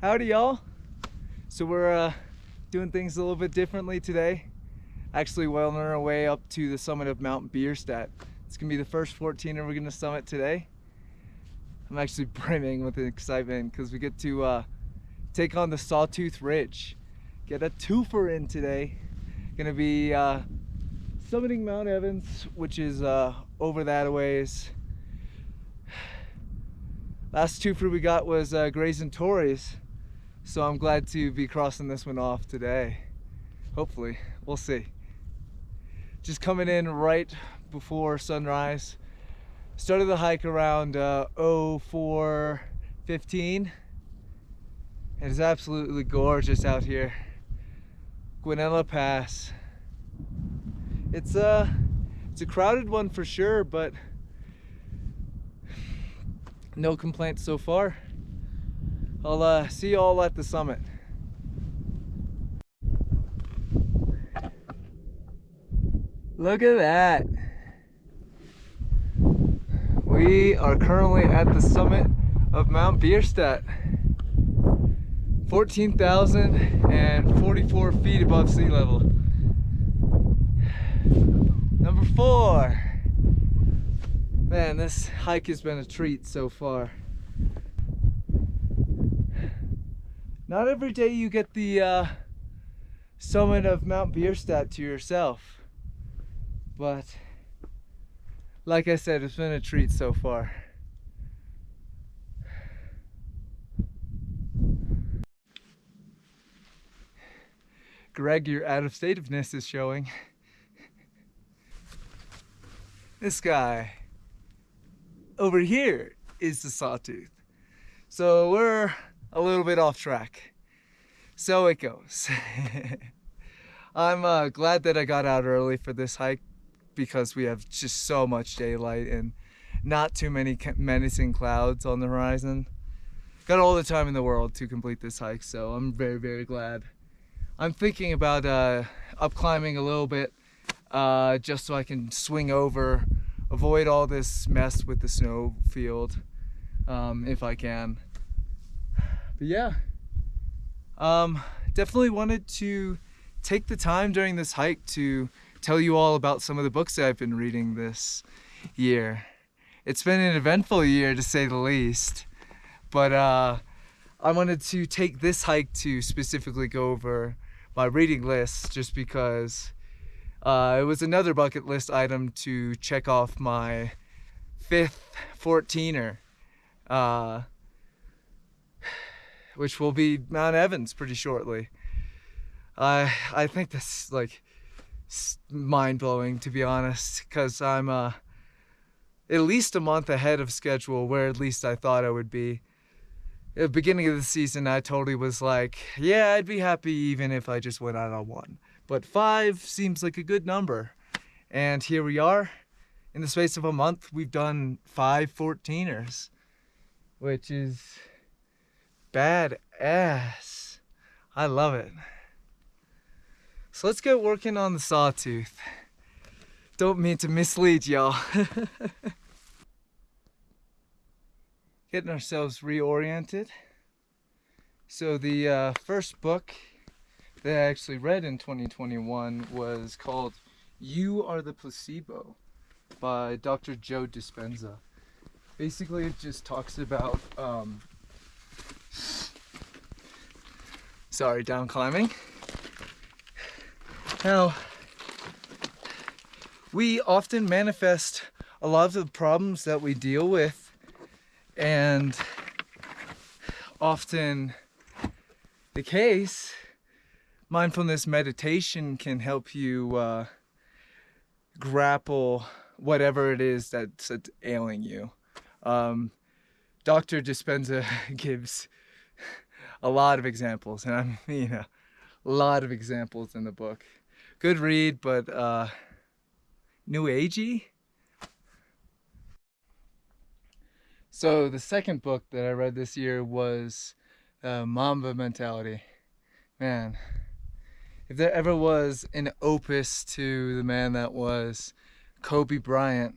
Howdy y'all. So we're doing things a little bit differently today. Actually well on our way up to the summit of Mt Bierstadt. It's gonna be the first 14er we're gonna summit today. I'm actually brimming with excitement because we get to take on the Sawtooth Ridge. Get a twofer in today. Gonna be summiting Mount Evans, which is over that a ways. Last twofer we got was Grays and Tories, so I'm glad to be crossing this one off today. Hopefully, we'll see. Just coming in right before sunrise. Started the hike around 04:15. It is absolutely gorgeous out here. Guanella Pass. It's a crowded one for sure, but no complaints so far. I'll see you all at the summit. Look at that. We are currently at the summit of Mt Bierstadt. 14,044 feet above sea level. Number 4. Man, this hike has been a treat so far. Not every day you get the summit of Mt Bierstadt to yourself, but like I said, it's been a treat so far. Greg, your out-of-stativeness is showing. This guy over here is the Sawtooth. So we're a little bit off track. So it goes. I'm glad that I got out early for this hike because we have just so much daylight and not too many menacing clouds on the horizon. Got all the time in the world to complete this hike, so I'm very, very glad. I'm thinking about up climbing a little bit just so I can swing over, avoid all this mess with the snow field if I can. But yeah, definitely wanted to take the time during this hike to tell you all about some of the books that I've been reading this year. It's been an eventful year to say the least, but I wanted to take this hike to specifically go over my reading list just because it was another bucket list item to check off my 5th 14er, which will be Mount Evans pretty shortly. I think that's like mind-blowing, to be honest, because I'm at least a month ahead of schedule where at least I thought I would be. At the beginning of the season, I totally was like, yeah, I'd be happy even if I just went out on 1. But 5 seems like a good number. And here we are. In the space of a month, we've done 5 14ers, which is badass. I love it. So let's get working on the Sawtooth. Don't mean to mislead y'all. Getting ourselves reoriented. So the first book that I actually read in 2021 was called You Are the Placebo by Dr. Joe Dispenza. Basically it just talks about sorry, down climbing. Now, we often manifest a lot of the problems that we deal with, and often the case, mindfulness meditation can help you grapple whatever it is that's ailing you. Dr. Dispenza gives a lot of examples, and I mean a lot of examples in the book. Good read, but new agey. So the second book that I read this year was Mamba Mentality. Man, if there ever was an opus to the man that was Kobe Bryant,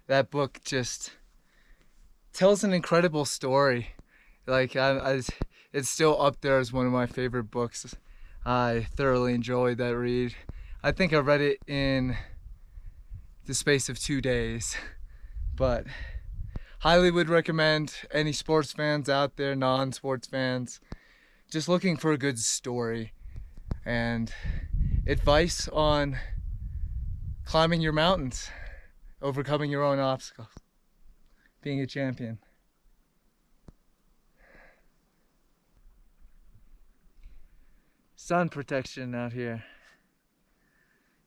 that book just tells an incredible story. Like it's still up there as one of my favorite books. I thoroughly enjoyed that read. I think I read it in the space of 2 days, but highly would recommend any sports fans out there, non-sports fans, just looking for a good story and advice on climbing your mountains, overcoming your own obstacles, being a champion. Sun protection out here,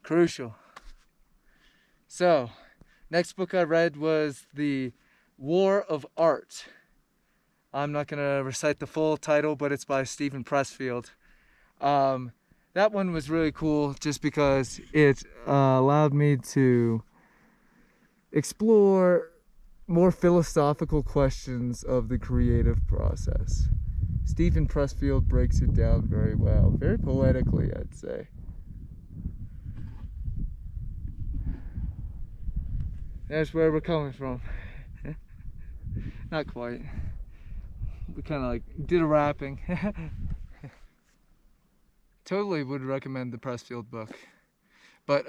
crucial. So, next book I read was The War of Art. I'm not gonna recite the full title, but it's by Steven Pressfield. That one was really cool just because it allowed me to explore more philosophical questions of the creative process. Steven Pressfield breaks it down very well, very poetically, I'd say. That's where we're coming from. Not quite. We kind of like did a wrapping. Totally would recommend the Pressfield book. But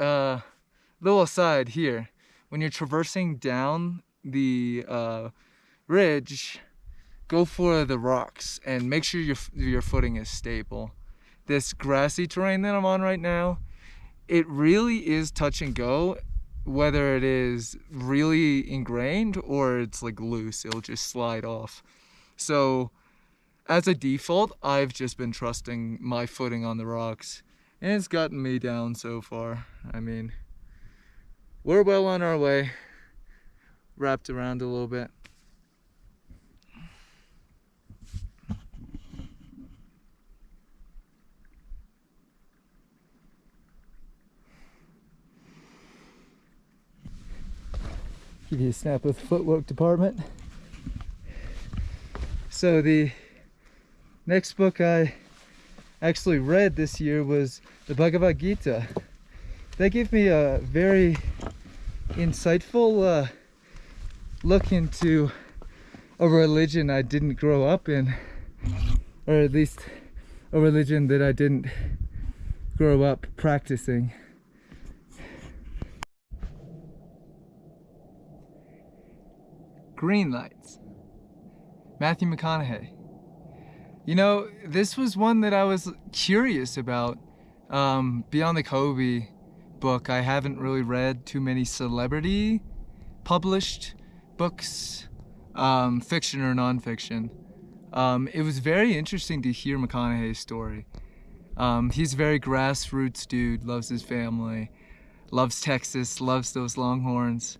little aside here, when you're traversing down the ridge, go for the rocks and make sure your footing is stable. This grassy terrain that I'm on right now, it really is touch and go, whether it is really ingrained or it's like loose, it'll just slide off. So as a default, I've just been trusting my footing on the rocks, and it's gotten me down so far. I mean, we're well on our way. Wrapped around a little bit. Give you a snap with the footwork department. So the next book I actually read this year was the Bhagavad Gita. That gave me a very insightful look into a religion I didn't grow up in, or at least a religion that I didn't grow up practicing. Green Lights, Matthew McConaughey. You know, this was one that I was curious about. Beyond the Kobe book, I haven't really read too many celebrity published books, fiction or non-fiction. It was very interesting to hear McConaughey's story. He's a very grassroots dude, loves his family, loves Texas, loves those Longhorns.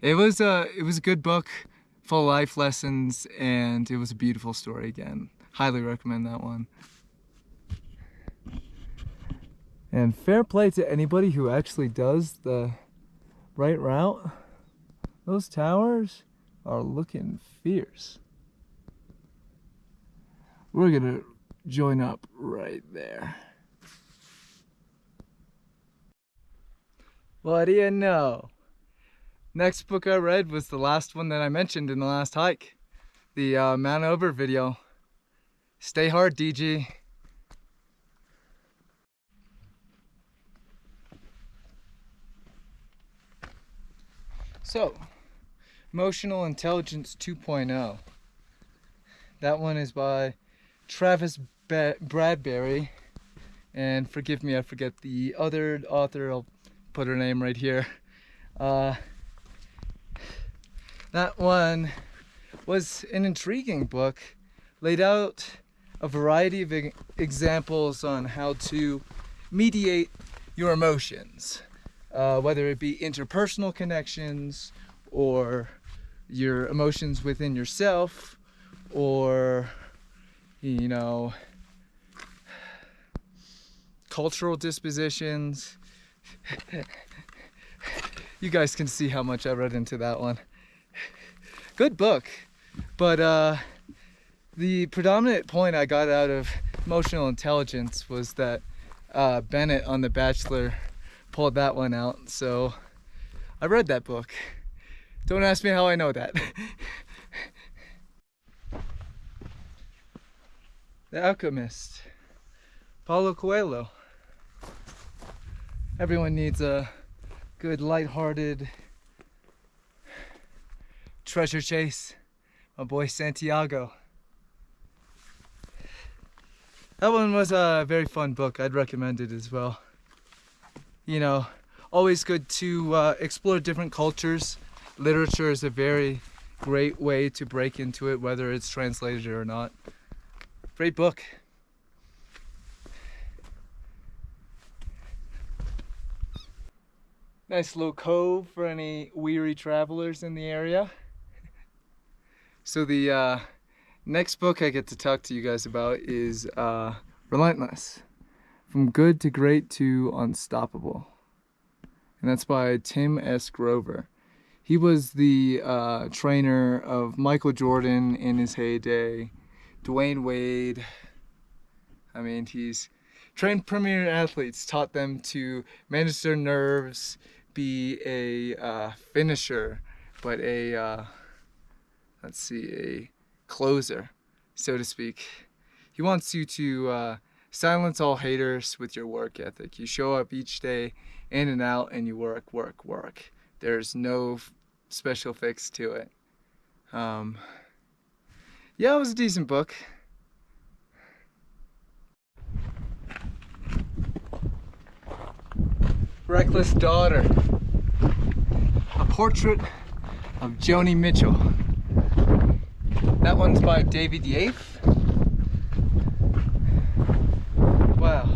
It was a good book, full of life lessons, and it was a beautiful story again. Highly recommend that one. And fair play to anybody who actually does the right route. Those towers are looking fierce. We're gonna join up right there. What do you know? Next book I read was the last one that I mentioned in the last hike. The Mount Over video. Stay hard, DG. So, Emotional Intelligence 2.0. That one is by Travis Bradbury. And forgive me, I forget the other author. I'll put her name right here. That one was an intriguing book, laid out a variety of examples on how to mediate your emotions, whether it be interpersonal connections or your emotions within yourself, or, you know, cultural dispositions. You guys can see how much I read into that one. Good book, but the predominant point I got out of Emotional Intelligence was that Bennett on The Bachelor pulled that one out, so I read that book. Don't ask me how I know that. The Alchemist, Paulo Coelho. Everyone needs a good lighthearted treasure chase. My boy Santiago. That one was a very fun book. I'd recommend it as well. You know, always good to explore different cultures. Literature is a very great way to break into it, whether it's translated or not. Great book. Nice little cove for any weary travelers in the area. So the next book I get to talk to you guys about is Relentless, From Good to Great to Unstoppable. And that's by Tim S. Grover. He was the trainer of Michael Jordan in his heyday, Dwayne Wade. I mean, he's trained premier athletes, taught them to manage their nerves, be a finisher, but a closer, so to speak. He wants you to silence all haters with your work ethic. You show up each day, in and out, and you work, work, work. There's no special fix to it. Yeah, it was a decent book. Reckless Daughter, a portrait of Joni Mitchell. That one's by David Yates. Wow,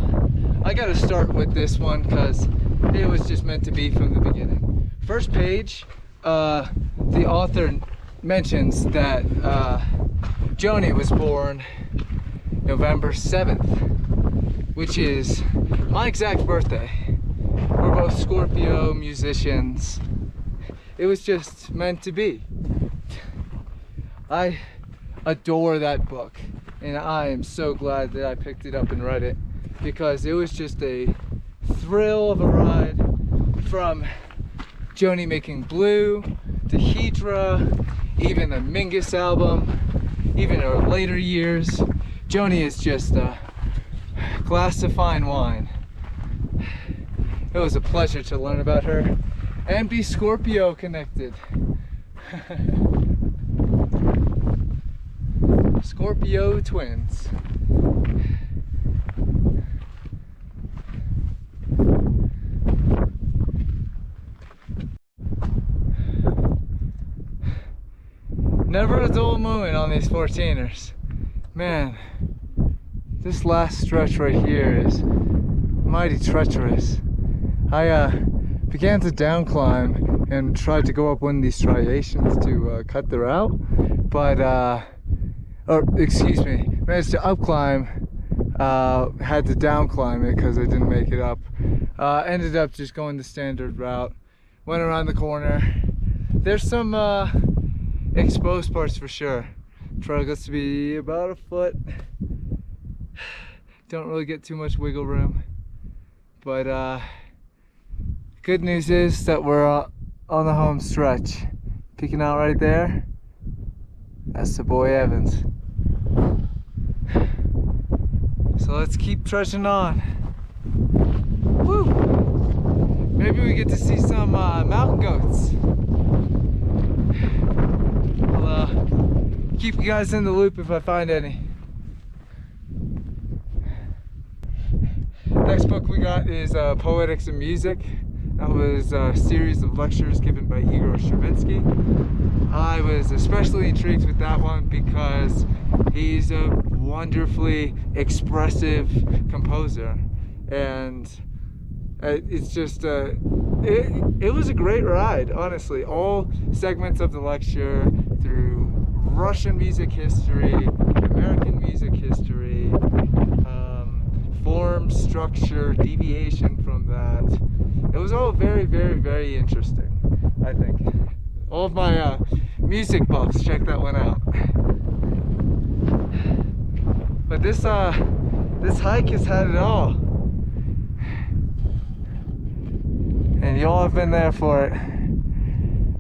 I gotta start with this one because it was just meant to be from the beginning. First page, the author mentions that Joni was born November 7th, which is my exact birthday. We're both Scorpio musicians. It was just meant to be. I adore that book, and I am so glad that I picked it up and read it, because it was just a thrill of a ride, from Joni making Blue to Hydra, even the Mingus album, even her later years. Joni is just a glass of fine wine. It was a pleasure to learn about her and be Scorpio connected. Scorpio twins. Never a dull moment on these 14ers. Man, this last stretch right here is mighty treacherous. I began to down climb and tried to go up one of these striations to cut the route, but managed to up climb, had to down climb it because I didn't make it up. Ended up just going the standard route, went around the corner. There's some exposed parts for sure. Trail gets to be about a foot. Don't really get too much wiggle room, but good news is that we're on the home stretch. Peeking out right there, that's the boy Evans. So let's keep trudging on. Woo! Maybe we get to see some mountain goats. I'll keep you guys in the loop if I find any. Next book we got is Poetics and Music. That was a series of lectures given by Igor Stravinsky. I was especially intrigued with that one because he's a wonderfully expressive composer, and it's just it was a great ride, honestly. All segments of the lecture, through Russian music history, American music history, form, structure, deviation from that. It was all very, very, very interesting, I think. All of my music buffs, check that one out. But this hike has had it all. And y'all have been there for it.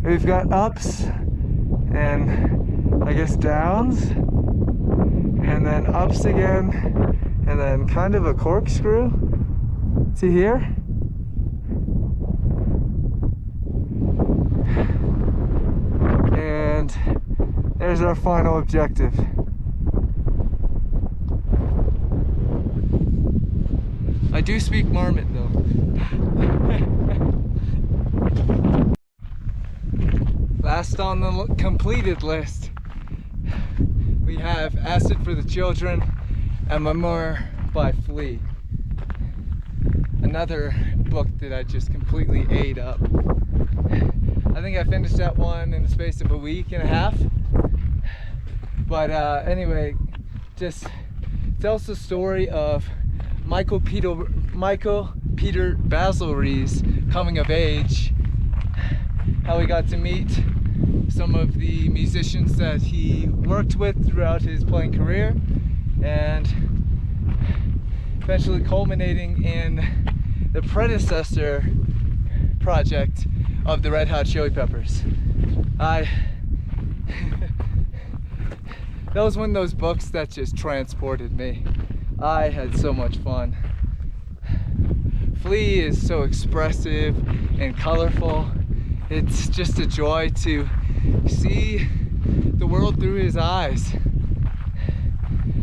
We've got ups and I guess downs, and then ups again, and then kind of a corkscrew to here. And there's our final objective. I do speak Marmot though. Last on the completed list, we have Acid for the Children and Memoir by Flea. Another book that I just completely ate up. I think I finished that one in the space of a week and a half. But anyway, just tells the story of Michael Peter Basilree's coming of age, how he got to meet some of the musicians that he worked with throughout his playing career, and eventually culminating in the predecessor project of the Red Hot Chili Peppers. That was one of those books that just transported me. I had so much fun. Flea is so expressive and colorful. It's just a joy to see the world through his eyes.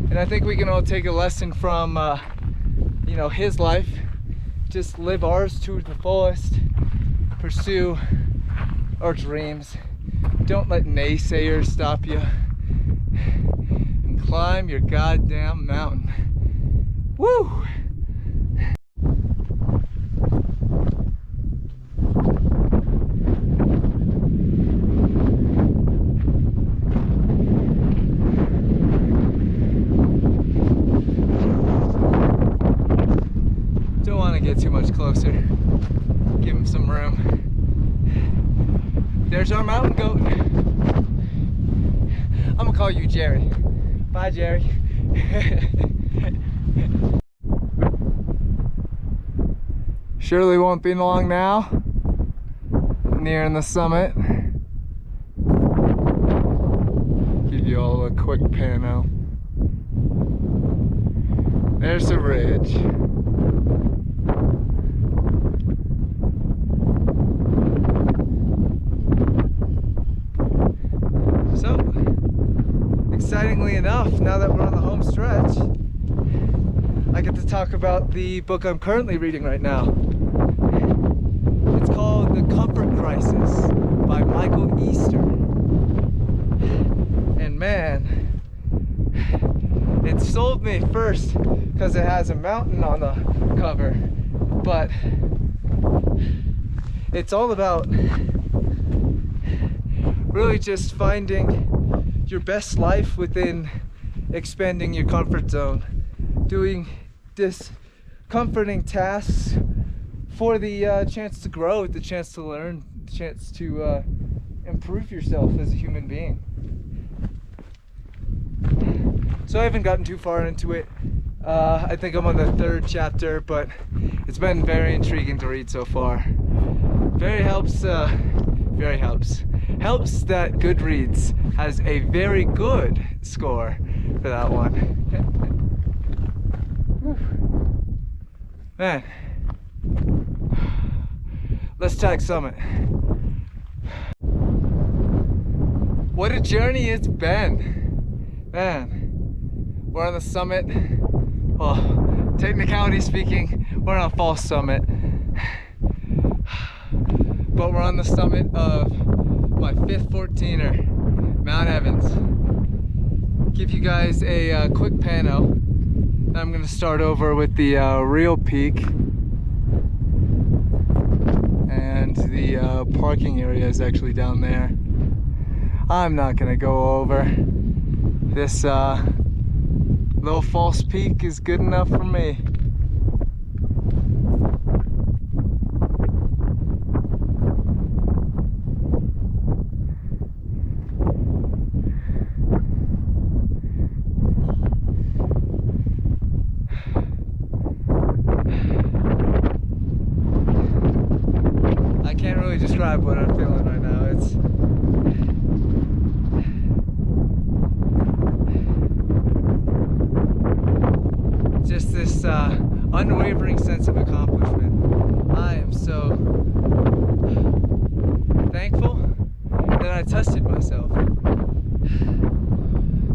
And I think we can all take a lesson from his life. Just live ours to the fullest. Pursue our dreams. Don't let naysayers stop you. And climb your goddamn mountain. Woo! Don't want to get too much closer. Give him some room. There's our mountain goat. I'm gonna call you Jerry. Bye, Jerry. Surely won't be long now. Nearing the summit. Give you all a quick pano. There's the ridge. So, excitingly enough, now that we're on the home stretch, I get to talk about the book I'm currently reading right now. It's called The Comfort Crisis by Michael Easter. And man, it sold me first because it has a mountain on the cover, but it's all about really just finding your best life within expanding your comfort zone, doing discomforting tasks for the chance to grow, the chance to learn, the chance to improve yourself as a human being. So I haven't gotten too far into it. I think I'm on the 3rd chapter, but it's been very intriguing to read so far. Helps that Goodreads has a very good score for that one. Man, let's tag summit. What a journey it's been. Man, we're on the summit. Well, technicality speaking, we're on a false summit. But we're on the summit of my 5th 14er, Mount Evans. Give you guys a quick pano. I'm gonna start over with the real peak, and the parking area is actually down there. I'm not gonna go over. This little false peak is good enough for me. I can't really describe what I'm feeling right now. unwavering sense of accomplishment. I am so thankful that I tested myself.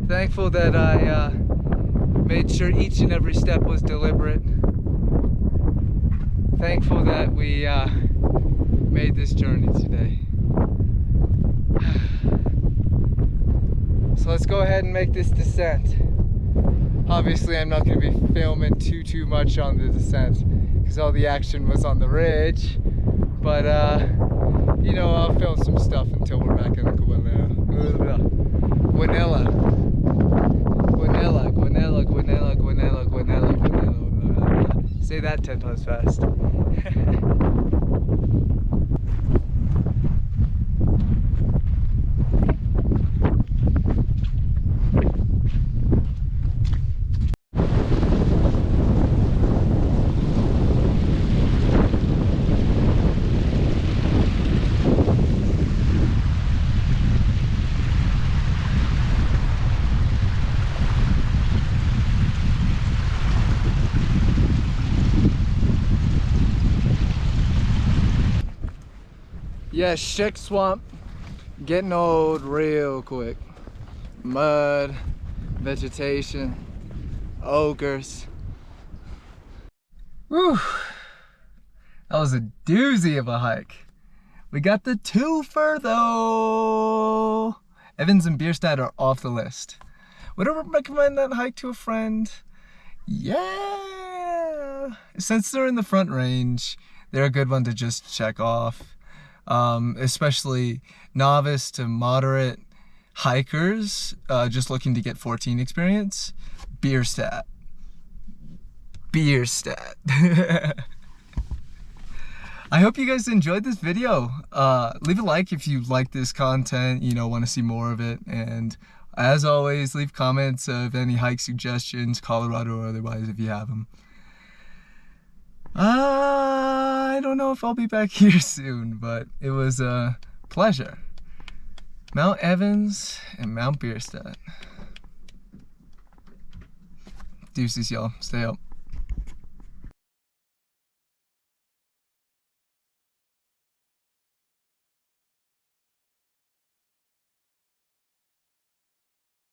Thankful that I made sure each and every step was deliberate. Thankful that we made this journey today. So let's go ahead and make this descent. Obviously I'm not going to be filming too much on the descent because all the action was on the ridge, but you know, I'll film some stuff until we're back in the Guanella. Say that 10 times fast. Yeah, Schick Swamp getting old real quick. Mud, vegetation, ogres. Whew. That was a doozy of a hike. We got the twofer though. Evans and Bierstadt are off the list. Would I recommend that hike to a friend? Yeah. Since they're in the Front Range, they're a good one to just check off. Especially novice to moderate hikers just looking to get 14 experience. Bierstadt. I hope you guys enjoyed this video. Leave a like if you like this content, you know, want to see more of it, and as always, leave comments of any hike suggestions, Colorado or otherwise, if you have them. I don't know if I'll be back here soon, but it was a pleasure. Mount Evans and Mt Bierstadt. Deuces, y'all. Stay up.